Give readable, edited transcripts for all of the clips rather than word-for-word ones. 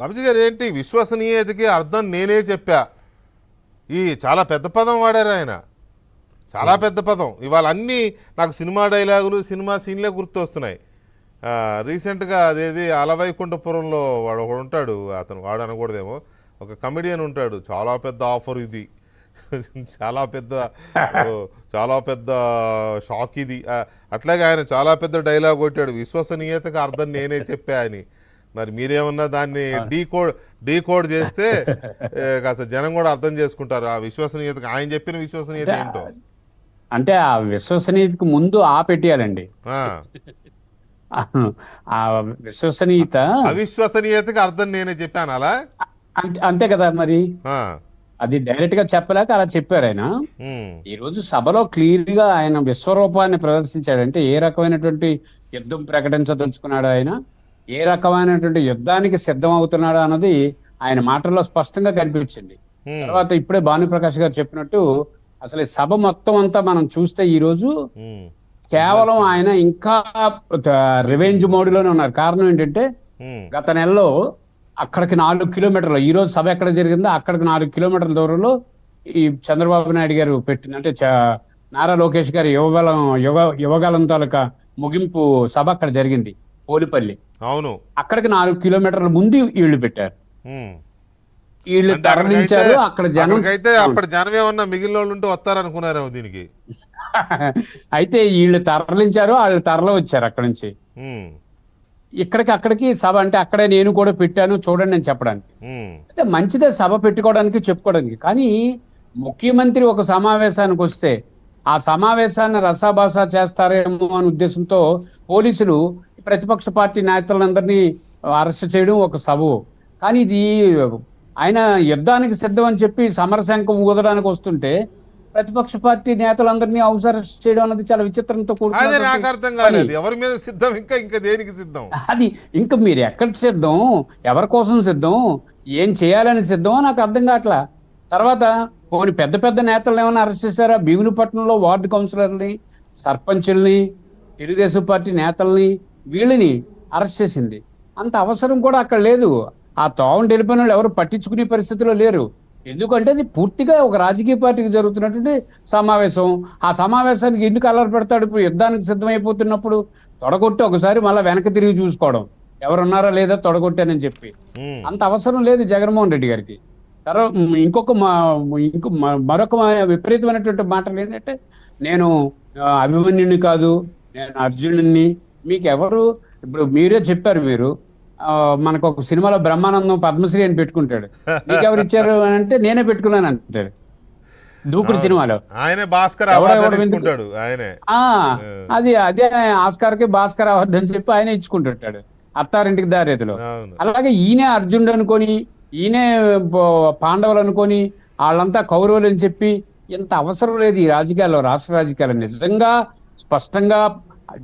బాబుజీ గారు ఏంటి విశ్వసనీయతకి అర్థం నేనే చెప్పా. ఈ చాలా పెద్ద పదం వాడారు ఆయన, చాలా పెద్ద పదం. ఇవాళ అన్నీ నాకు సినిమా డైలాగులు సినిమా సీన్లే గుర్తొస్తున్నాయి. రీసెంట్గా అదేది అలవైకుంఠపురంలో వాడు ఒకడు ఉంటాడు, అతను వాడు అనకూడదేమో, ఒక కమెడియన్ ఉంటాడు, చాలా పెద్ద ఆఫర్ ఇది చాలా పెద్ద షాక్ ఇది. అట్లాగే ఆయన చాలా పెద్ద డైలాగ్ కొట్టాడు, విశ్వసనీయతకు అర్థం నేనే చెప్పా అని. మరి మీరేమన్నా దాన్ని డీకోడ్ చేస్తే కాస్త జనం కూడా అర్థం చేసుకుంటారు ఆ విశ్వసనీయతకు, ఆయన చెప్పిన విశ్వసనీయత ఏంటో. అంటే ఆ విశ్వసనీయతకు ముందు పెట్టేయాలండి. ఆ విశ్వసనీయత, అవిశ్వసనీయతకి అర్థం నేనే చెప్పాను అలా. అంతే కదా మరి. అది డైరెక్ట్ గా చెప్పలేక అలా చెప్పారు ఆయన. ఈ రోజు సభలో క్లియర్ గా ఆయన విశ్వరూపాన్ని ప్రదర్శించాడంటే ఏ రకమైనటువంటి యుద్ధం ప్రకటించదలుచుకున్నాడు ఆయన, ఏ రకమైనటువంటి యుద్ధానికి సిద్ధం అవుతున్నాడు అన్నది ఆయన మాటల్లో స్పష్టంగా కనిపించింది. తర్వాత ఇప్పుడే భానుప్రకాష్ గారు చెప్పినట్టు అసలు ఈ సభ మొత్తం అంతా మనం చూస్తే ఈ రోజు కేవలం ఆయన ఇంకా రివెంజ్ మోడ్లోనే ఉన్నారు. కారణం ఏంటంటే గత నెలలో అక్కడికి 4 కిలోమీటర్లు, ఈ రోజు సభ ఎక్కడ జరిగిందో అక్కడికి 4 కిలోమీటర్ల దూరంలో ఈ చంద్రబాబు నాయుడు గారు పెట్టింది, అంటే నారా లోకేష్ గారి యువగాలం తాలూకా ముగింపు సభ అక్కడ జరిగింది, పోలిపల్లి. అవును, అక్కడికి 4 కిలోమీటర్ల ముందు వీళ్ళు పెట్టారు, వీళ్ళు తరలించారు. అక్కడ జనం అయితే అప్పుడు జనం ఏమన్నా మిగిలిన వాళ్ళు ఉంటే వస్తారనుకున్నారేమో దీనికి. అయితే వీళ్ళు తరలించారు, వాళ్ళు తరలి వచ్చారు అక్కడి నుంచి అక్కడికి సభ. అంటే అక్కడే నేను కూడా పెట్టాను చూడండి అని చెప్పడానికి. అయితే మంచిదే సభ పెట్టుకోవడానికి చెప్పుకోవడానికి, కానీ ముఖ్యమంత్రి ఒక సమావేశానికి వస్తే ఆ సమావేశాన్ని రసాభాసా చేస్తారేమో అనే ఉద్దేశంతో పోలీసులు ప్రతిపక్ష పార్టీ నేతలందరినీ అరెస్ట్ చేయడం ఒక సభ. కానీ ఇది ఆయన యుద్ధానికి సిద్ధం అని చెప్పి సమరశంఖం ఊదడానికి వస్తుంటే ప్రతిపక్ష పార్టీ నేతలందరినీ హౌస్ అరెస్ట్ చేయడం అనేది చాలా విచిత్రంతో ఎవరి మీద సిద్ధం, ఇంకా దేనికి సిద్ధం, అది ఇంకా మీరు ఎక్కడ సిద్ధం, ఎవరి కోసం సిద్ధం, ఏం చేయాలని సిద్ధమో నాకు అర్థం కావట్లా. తర్వాత కొన్ని పెద్ద పెద్ద నేతలను ఏమైనా అరెస్ట్ చేశారా? భీమునిపట్నంలో వార్డు కౌన్సిలర్ని, సర్పంచుల్ని, తెలుగుదేశం పార్టీ నేతల్ని, వీళ్ళని అరెస్ట్ చేసింది. అంత అవసరం కూడా అక్కడ లేదు. ఆ తోవను వెళ్ళిపోయిన వాళ్ళు ఎవరు పట్టించుకునే పరిస్థితిలో లేరు. ఎందుకంటే అది పూర్తిగా ఒక రాజకీయ పార్టీకి జరుగుతున్నటువంటి సమావేశం. ఆ సమావేశానికి ఎందుకు అల్లరి పెడతాడు? ఇప్పుడు యుద్ధానికి సిద్ధమైపోతున్నప్పుడు తొడగొట్టి ఒకసారి మళ్ళీ వెనక్కి తిరిగి చూసుకోవడం, ఎవరున్నారా లేదా తొడగొట్టానని చెప్పి. అంత అవసరం లేదు జగన్మోహన్ రెడ్డి గారికి. తర్వాత మరొక విపరీతమైనటువంటి మాటలు ఏంటంటే, నేను అభిమన్యుని కాదు, నేను అర్జునుడిని. మీకు ఎవరు? ఇప్పుడు మీరే చెప్పారు, మీరు మనకు ఒక సినిమాలో బ్రహ్మానందం పద్మశ్రీ అని పెట్టుకుంటాడు, మీకు ఎవరు ఇచ్చారు అంటే నేనే పెట్టుకున్నాను అంటాడు దూకుడు సినిమాలో. అది అదే ఆస్కార్కి భాస్కర్ అవార్డు అని చెప్పి ఆయన ఇచ్చుకుంటుంటాడు అత్తారింటికి దారేతిలో. అలాగే ఈయనే అర్జునుడు అనుకొని, ఈయనే పాండవులు అనుకొని, వాళ్ళంతా కౌరవులు అని చెప్పి ఎంత అవసరం లేదు ఈ రాజకీయాల్లో, రాష్ట్ర రాజకీయాల్లో. నిజంగా స్పష్టంగా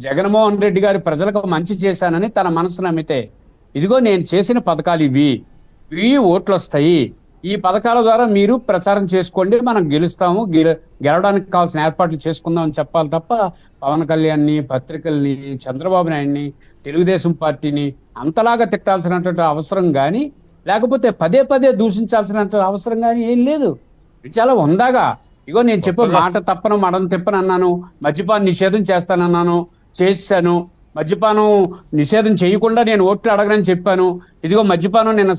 జగన్మోహన్ రెడ్డి గారు ప్రజలకు మంచి చేశానని తన మనసు నమ్మితే, ఇదిగో నేను చేసిన పథకాలు ఇవి ఓట్లు వస్తాయి, ఈ పథకాల ద్వారా మీరు ప్రచారం చేసుకోండి, మనం గెలుస్తాము, గెలవడానికి కావాల్సిన ఏర్పాట్లు చేసుకుందాం అని చెప్పాలి తప్ప పవన్ కళ్యాణ్ని, పత్రికల్ని, చంద్రబాబు నాయుడిని, తెలుగుదేశం పార్టీని అంతలాగా తిట్టాల్సినటువంటి అవసరం కానీ, లేకపోతే పదే పదే దూషించాల్సినంత అవసరం కానీ ఏం లేదు. చాలా ఉందాగా ఇగో నేను చెప్పే మాట తప్పను మడను తిప్పను అన్నాను, మద్యపాన నిషేధం చేస్తానన్నాను, చేశాను, మద్యపానం నిషేధం చేయకుండా నేను ఓట్లు అడగనని చెప్పాను, ఇదిగో మద్యపానం నిన్న